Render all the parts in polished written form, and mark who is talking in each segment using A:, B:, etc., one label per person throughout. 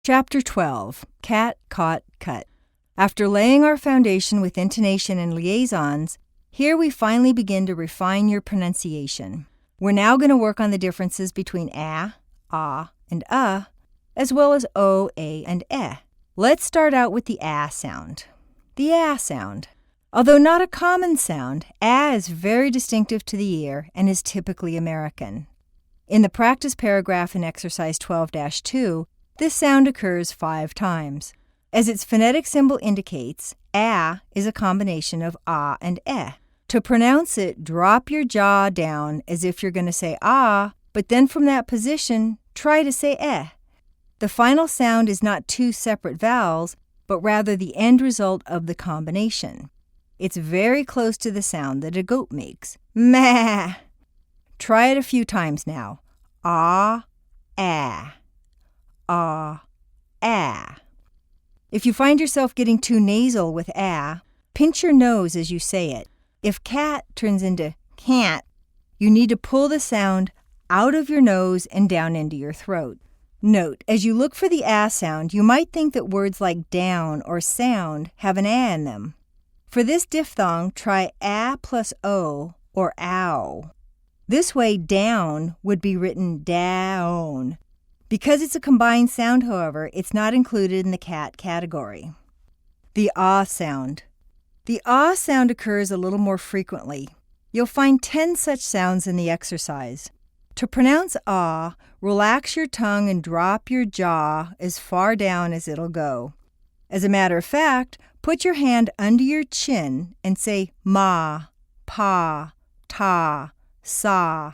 A: Chapter 12, Cat, Caught, Cut. After laying our foundation with intonation and liaisons, here we finally begin to refine your pronunciation. We're now going to work on the differences between ah, and as well as o, a, and eh. Let's start out with the ah sound. The ah sound. Although not a common sound, ah is very distinctive to the ear and is typically American. In the practice paragraph in exercise 12-2, this sound occurs 5 times. As its phonetic symbol indicates, ah is a combination of ah and eh. To pronounce it, drop your jaw down as if you're going to say ah, but then from that position, try to say eh. The final sound is not 2 separate vowels, but rather the end result of the combination. It's very close to the sound that a goat makes. Meh. Try it a few times now. Ah, ah. Ah, ah. If you find yourself getting too nasal with ah, pinch your nose as you say it. If cat turns into can't, you need to pull the sound out of your nose and down into your throat. Note, as you look for the ah sound, you might think that words like down or sound have an ah in them. For this diphthong, try ah plus o or ow. This way, down would be written down. Because it's a combined sound, however, it's not included in the cat category. The ah sound. The ah sound occurs a little more frequently. You'll find 10 such sounds in the exercise. To pronounce ah, relax your tongue and drop your jaw as far down as it'll go. As a matter of fact, put your hand under your chin and say ma, pa, ta, sa.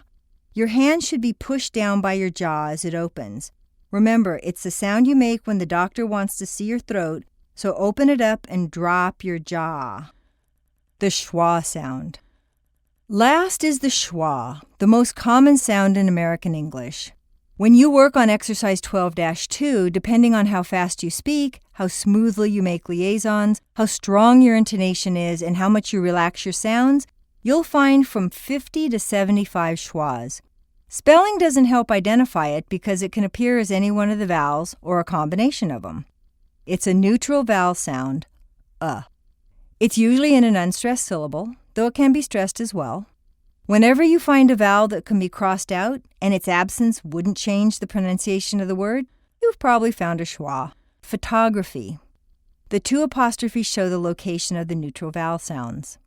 A: Your hand should be pushed down by your jaw as it opens. Remember, it's the sound you make when the doctor wants to see your throat, so open it up and drop your jaw. The schwa sound. Last is the schwa, the most common sound in American English. When you work on exercise 12-2, depending on how fast you speak, how smoothly you make liaisons, how strong your intonation is, and how much you relax your sounds, you'll find from 50 to 75 schwas. Spelling doesn't help identify it because it can appear as any one of the vowels or a combination of them. It's a neutral vowel sound, It's usually in an unstressed syllable, though it can be stressed as well. Whenever you find a vowel that can be crossed out and its absence wouldn't change the pronunciation of the word, you've probably found a schwa. Photography. The 2 apostrophes show the location of the neutral vowel sounds.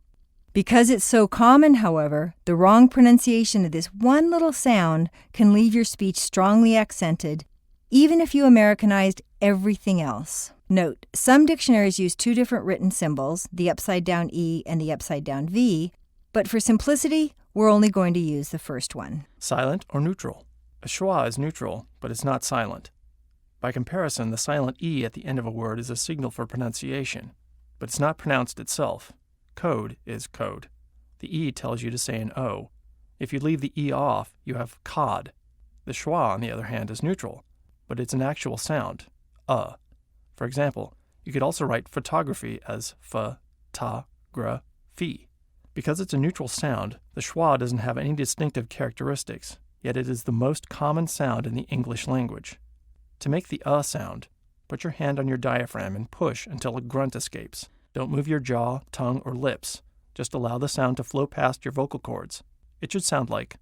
A: Because it's so common, however, the wrong pronunciation of this one little sound can leave your speech strongly accented, even if you Americanized everything else. Note, some dictionaries use 2 different written symbols, the upside-down E and the upside-down V, but for simplicity, we're only going to use the first one.
B: Silent or neutral. A schwa is neutral, but it's not silent. By comparison, the silent E at the end of a word is a signal for pronunciation, but it's not pronounced itself. Code is code. The E tells you to say an O. If you leave the E off, you have cod. The schwa, on the other hand, is neutral, but it's an actual sound, For example, you could also write photography as f-ta-gra-phi. Because it's a neutral sound, the schwa doesn't have any distinctive characteristics, yet it is the most common sound in the English language. To make the sound, put your hand on your diaphragm and push until a grunt escapes. Don't move your jaw, tongue, or lips. Just allow the sound to flow past your vocal cords. It should sound like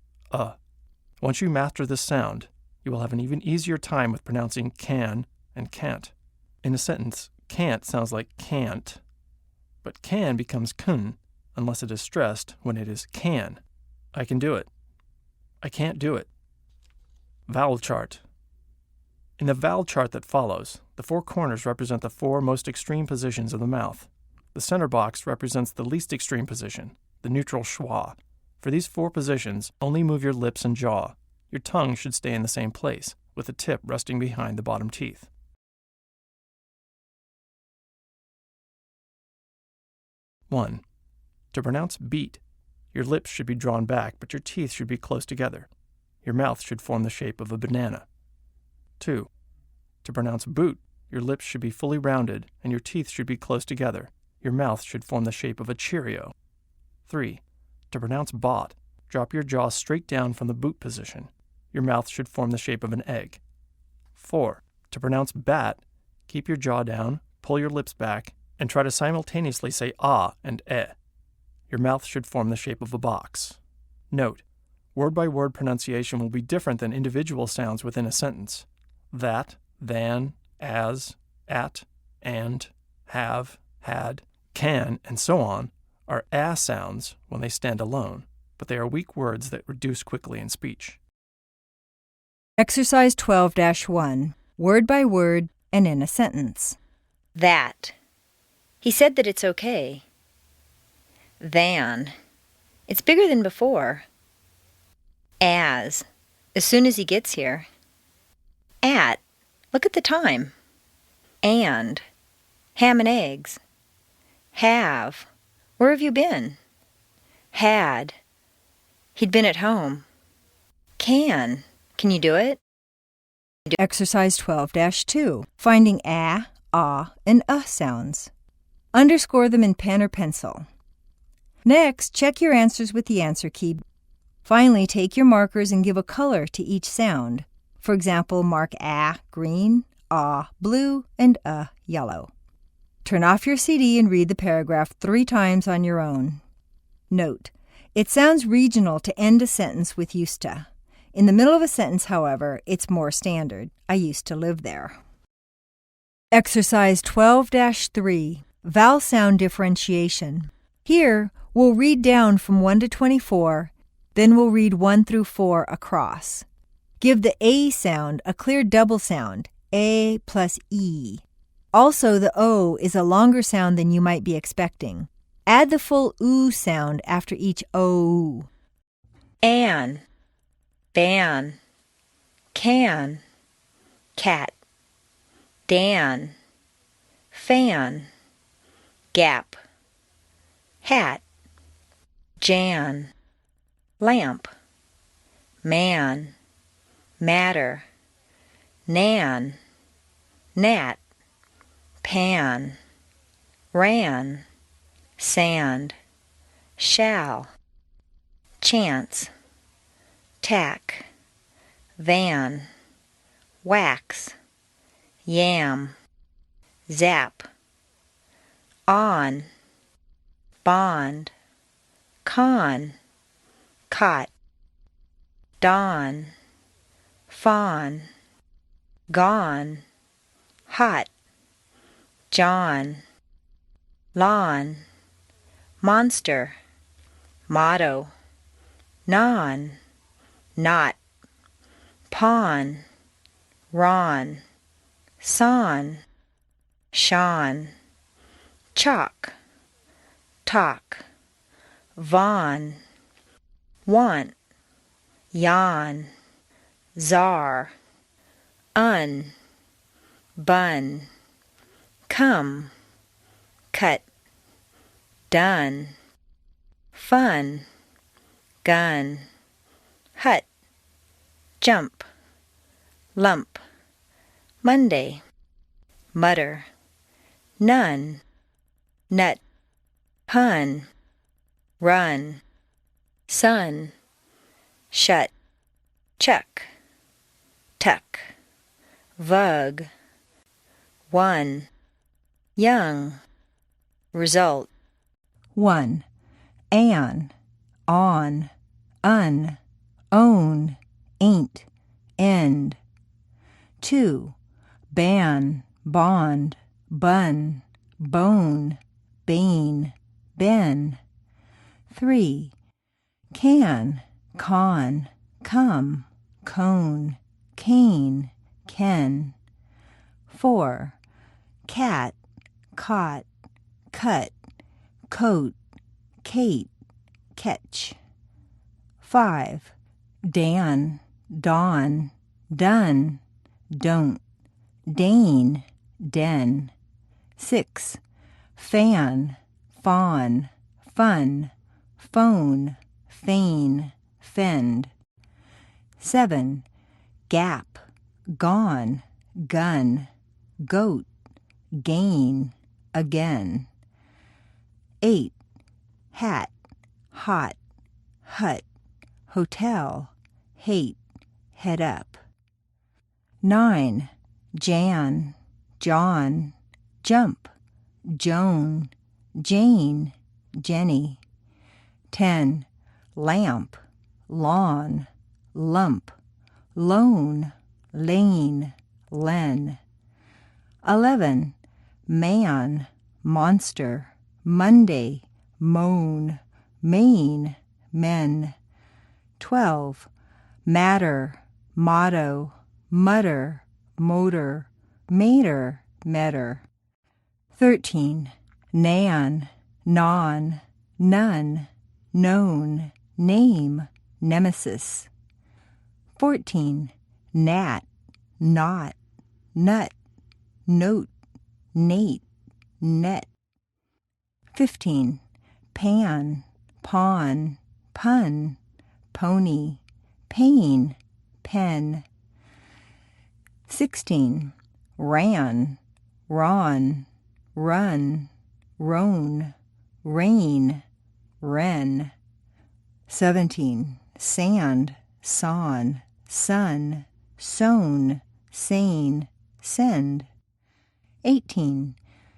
B: Once you master this sound, you will have an even easier time with pronouncing can and can't. In a sentence, can't sounds like can't, but can becomes kun unless it is stressed when it is can. I can do it. I can't do it. Vowel chart. In the vowel chart that follows, the 4 corners represent the 4 most extreme positions of the mouth. The center box represents the least extreme position, the neutral schwa. For these 4 positions, only move your lips and jaw. Your tongue should stay in the same place, with the tip resting behind the bottom teeth. 1. To pronounce beat, your lips should be drawn back, but your teeth should be close together. Your mouth should form the shape of a banana. 2. To pronounce boot, your lips should be fully rounded, and your teeth should be close together. Your mouth should form the shape of a Cheerio. 3. To pronounce bought, drop your jaw straight down from the boot position. Your mouth should form the shape of an egg. 4. To pronounce bat, keep your jaw down, pull your lips back, and try to simultaneously say ah and eh. Your mouth should form the shape of a box. Note, word-by-word pronunciation will be different than individual sounds within a sentence. That, than, as, at, and, have, had, can, and so on are ah sounds when they stand alone, but they are weak words that reduce quickly in speech.
A: Exercise 12-1, word by word and in a sentence.
C: That. He said that it's okay. Than. It's bigger than before. As soon as he gets here. At. Look at the time. And. Ham and eggs. Have. Where have you been? Had. He'd been at home. Can. Can you do it?
A: Exercise 12-2, finding ah, and sounds. Underscore them in pen or pencil. Next, check your answers with the answer key. Finally, take your markers and give a color to each sound. For example, mark ah green, blue, and yellow. Turn off your CD and read the paragraph 3 times on your own. Note, it sounds regional to end a sentence with used to. In the middle of a sentence, however, it's more standard. I used to live there. Exercise 12-3, vowel sound differentiation. Here, we'll read down from 1 to 24, then we'll read 1 through 4 across. Give the A sound a clear double sound, A plus E. Also, the O is a longer sound than you might be expecting. Add the full oo sound after each O.
C: An. Ban. Can. Cat. Dan. Fan. Gap. Hat. Jan. Lamp. Man. Matter. Nan. Nat. Pan. Ran. Sand. Shall. Chance. Tack. Van. Wax. Yam. Zap. On. Bond. Con. Cot. Dawn. Fawn. Gone. Hot. John. Lawn. Monster. Motto. Non. Not. Pawn. Ron. Son. Sean. Chalk. Talk. Vaughn. Want. Yawn. Czar. Un. Bun. Come. Cut. Done. Fun. Gun. Hut. Jump. Lump. Monday. Mutter. None. Nut. Pun. Run. Sun. Shut. Chuck. Tuck. Vug. One. Young. Result.
A: 1. An, on, un, own, ain't, end. 2. Ban, bond, bun, bone, bane, ben. 3. Can, con, come, cone, cane, ken. 4. Cat, caught, cut, coat, Kate, catch. 5. Dan, dawn, done, don't, Dane, den. 6. Fan, fawn, fun, phone, feign, fend. 7. Gap, gone, gun, goat, gain, again. 8. Hat, hot, hut, hotel, hate, head up. 9. Jan, John, jump, Joan, Jane, Jenny. 10. Lamp, lawn, lump, loan, lane, Len. 11. Man, monster, Monday, moan, main, men. 12. Matter, motto, mutter, motor, mater, metter. 13. Nan, non, none, known, name, nemesis. 14. Nat, not, nut, note, Nate, net. 15. Pan, pawn, pun, pony, pain, pen. 16. Ran, ron, run, roan, rain, wren. 17. Sand, son, sun, sown, sane, send. 18.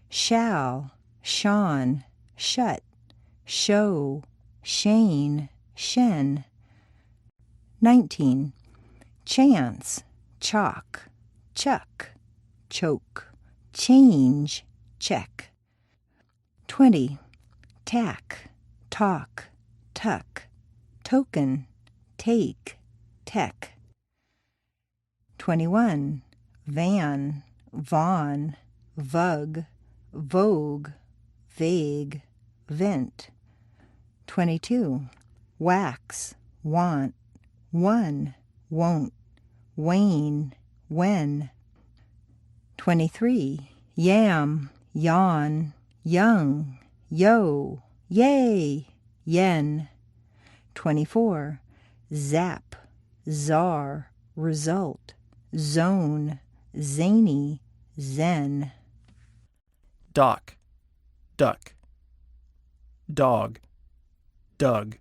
A: Shall, shone, shut, show, shane, shen. 19. Chance, chalk, chuck, choke, change, check. 20. Tack, talk, tuck, token, take, tech. 21. Van, von, vug, vogue, vague, vent. 22. Wax, want, one, won't, wane, when. 23. Yam, yawn, young, yo, yay, yen. 24. Zap, czar, result, zone, zany, zen.
B: Dock, duck. Dog, dug.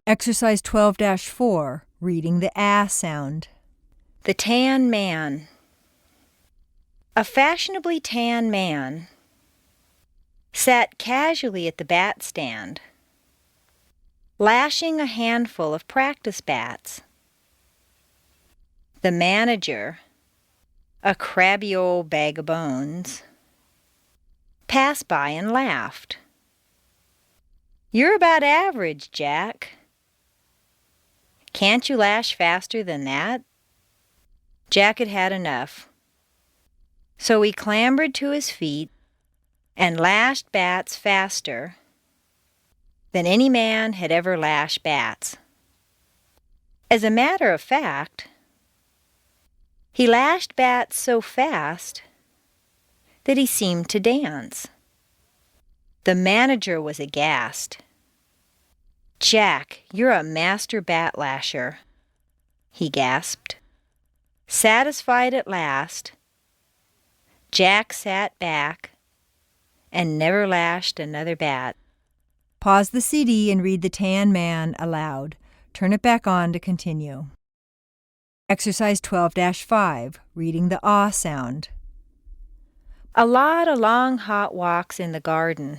A: Exercise 12-4, reading the ah sound.
C: The tan man. A fashionably tan man sat casually at the bat stand, lashing a handful of practice bats. The manager, a crabby old bag of bones, passed by and laughed. "You're about average, Jack. Can't you lash faster than that?" Jack had had enough, so he clambered to his feet and lashed bats faster than any man had ever lashed bats. As a matter of fact, he lashed bats so fast that he seemed to dance. The manager was aghast. "Jack, you're a master bat lasher," he gasped. Satisfied at last, Jack sat back and never lashed another bat.
A: Pause the CD and read The Tan Man aloud. Turn it back on to continue. Exercise 12-5, reading the ah sound.
C: A lot of long hot walks in the garden.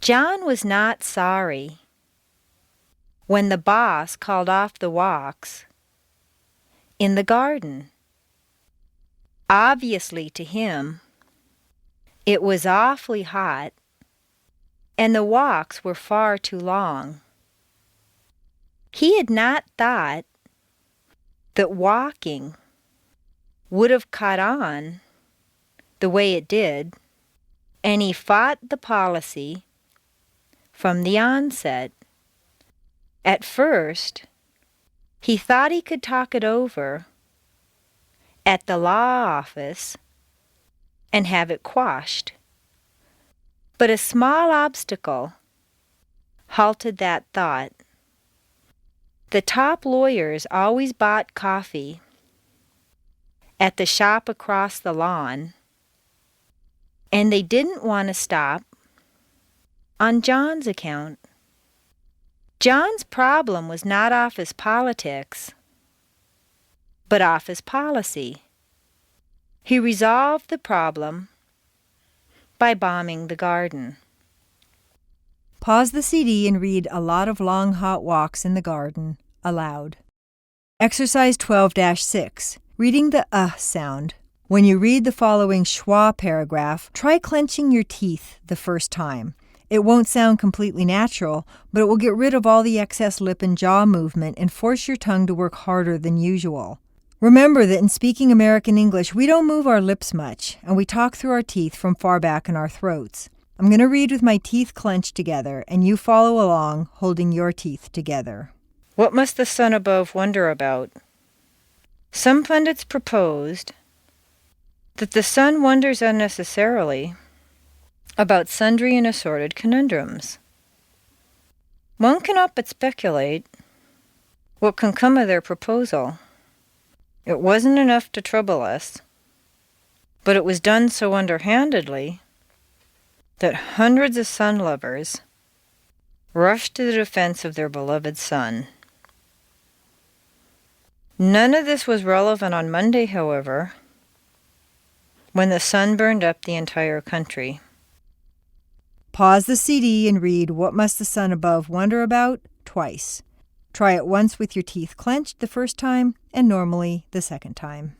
C: John was not sorry when the boss called off the walks in the garden. Obviously to him, it was awfully hot and the walks were far too long. He had not thought that walking would have caught on the way it did, and he fought the policy from the onset. At first, he thought he could talk it over at the law office and have it quashed. But a small obstacle halted that thought. The top lawyers always bought coffee at the shop across the lawn, and they didn't want to stop on John's account. John's problem was not office politics. but off his policy. He resolved the problem by bombing the garden.
A: Pause the CD and read A Lot of Long Hot Walks in the Garden aloud. Exercise 12-6. Reading the sound. When you read the following schwa paragraph, try clenching your teeth the first time. It won't sound completely natural, but it will get rid of all the excess lip and jaw movement and force your tongue to work harder than usual. Remember that in speaking American English, we don't move our lips much, and we talk through our teeth from far back in our throats. I'm going to read with my teeth clenched together, and you follow along, holding your teeth together.
C: What must the sun above wonder about? Some pundits proposed that the sun wonders unnecessarily about sundry and assorted conundrums. One cannot but speculate what can come of their proposal. It wasn't enough to trouble us, but it was done so underhandedly that hundreds of sun lovers rushed to the defense of their beloved sun. None of this was relevant on Monday, however, when the sun burned up the entire country.
A: Pause the CD and read What Must the Sun Above Wonder About twice. Try it once with your teeth clenched the first time and normally the second time.